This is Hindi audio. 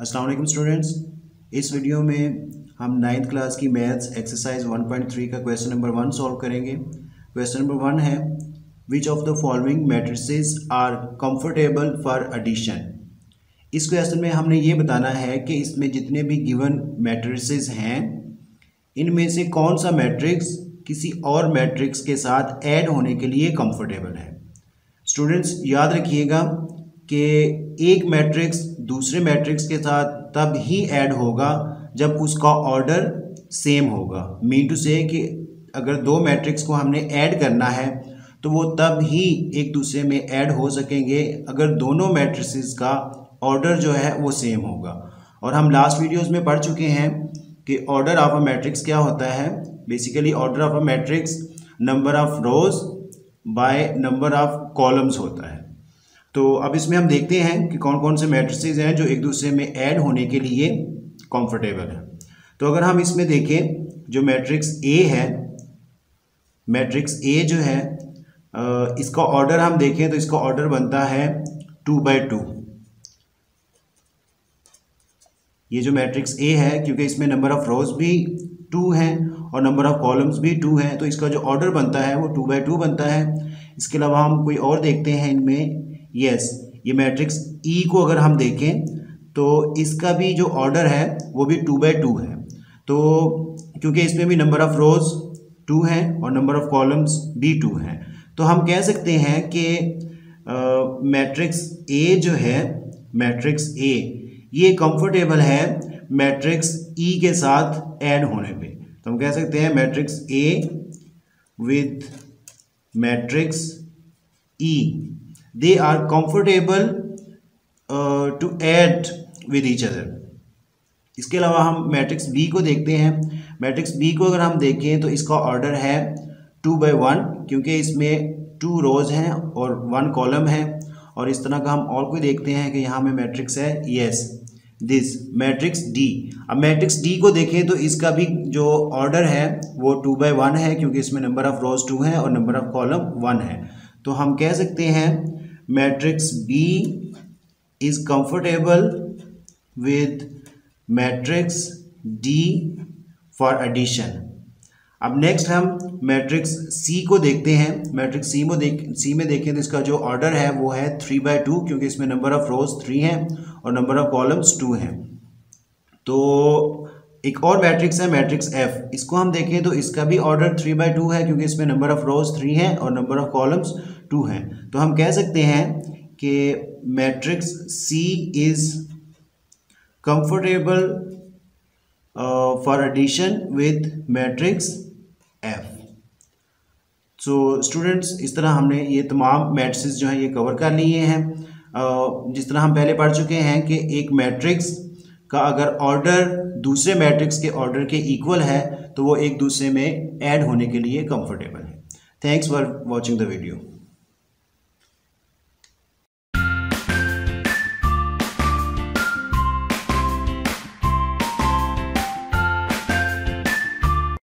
अस्सलाम वालेकुम स्टूडेंट्स। इस वीडियो में हम 9th क्लास की मैथ्स एक्सरसाइज 1.3 का क्वेश्चन नंबर 1 सॉल्व करेंगे। क्वेश्चन नंबर 1 है which of the following matrices are comfortable for addition. इस क्वेश्चन में हमने ये बताना है कि इसमें जितने भी गिवन मैट्रिसेस हैं इनमें से कौन सा मैट्रिक्स किसी और मैट्रिक्स के साथ ऐड होने के लिए कंफर्टेबल है। स्टूडेंट्स याद रखिएगा कि एक मैट्रिक्स दूसरे मैट्रिक्स के साथ तब ही ऐड होगा जब उसका ऑर्डर सेम होगा। मीन टू से कि अगर दो मैट्रिक्स को हमने ऐड करना है तो वो तब ही एक दूसरे में ऐड हो सकेंगे अगर दोनों मैट्रिसेस का ऑर्डर जो है वो सेम होगा। और हम लास्ट वीडियोस में पढ़ चुके हैं कि ऑर्डर ऑफ अ मैट्रिक्स क्या होता है। Basically order of a matrix number of rose by number of columns होता है। तो अब इसमें हम देखते हैं कि कौन कौन से मैट्रिसेस हैं जो एक दूसरे में ऐड होने के लिए कंफर्टेबल है। तो अगर हम इसमें देखें जो मैट्रिक्स ए है, मैट्रिक्स ए जो है इसका ऑर्डर हम देखें तो इसका ऑर्डर बनता है 2/2। ये जो मैट्रिक्स ए है क्योंकि इसमें नंबर ऑफ रोज भी 2 हैं और नंबर ऑफ कॉलम्स भी 2 हैं तो इसका जो ऑर्डर बनता है वो 2/2 बनता है। इसके अलावा हम कोई और देखते हैं इनमें, यस ये मैट्रिक्स ई को अगर हम देखें तो इसका भी जो ऑर्डर है वो भी 2/2 है। तो क्योंकि इसमें भी नंबर ऑफ रोज 2 हैं और नंबर ऑफ कॉलम्स भी 2 हैं तो हम कह सकते हैं कि मैट्रिक्स ए जो है, मैट्रिक्स ए ये कंफर्टेबल है मैट्रिक्स ई के साथ ऐड होने पे। तो हम कह सकते हैं matrix A with matrix E they are comfortable to add with each other। इसके अलावा हम मैट्रिक्स बी को देखते हैं। मैट्रिक्स बी को अगर हम देखें तो इसका ऑर्डर है 2/1 क्योंकि इसमें 2 रोज हैं और 1 कॉलम है। और इस तरह का हम और कोई देखते हैं कि यहाँ में मैट्रिक्स है, यस दिस मैट्रिक्स डी। अब मैट्रिक्स डी को देखें तो इसका भी जो ऑर्डर है वो 2/1 है क्योंकि इसमें नंबर ऑफ रोज 2 हैं और नंबर ऑफ कॉलम 1 है। तो हम कह सकते हैं matrix B is comfortable with matrix D for addition. अब नेक्स्ट हम मैट्रिक्स सी को देखते हैं। मैट्रिक्स सी में देखें तो इसका जो ऑर्डर है वो है 3/2 क्योंकि इसमें नंबर ऑफ रोज 3 हैं और नंबर ऑफ कॉलम्स 2 हैं। तो एक और मैट्रिक्स है मैट्रिक्स एफ, इसको हम देखें तो इसका भी ऑर्डर 3/2 है क्योंकि इसमें नंबर ऑफ रोज 3 हैं और नंबर ऑफ कॉलम्स 2 हैं। तो हम कह सकते हैं कि matrix C is comfortable for addition with matrix F. So students इस तरह हमने ये तमाम मैट्रिसेस जो हैं ये कवर कर लिए हैं। जिस तरह हम पहले पढ़ चुके हैं कि एक मैट्रिक्स का अगर ऑर्डर दूसरे मैट्रिक्स के ऑर्डर के इक्वल है तो वो एक दूसरे में ऐड होने के लिए कंफर्टेबल है। Thanks for watching the video.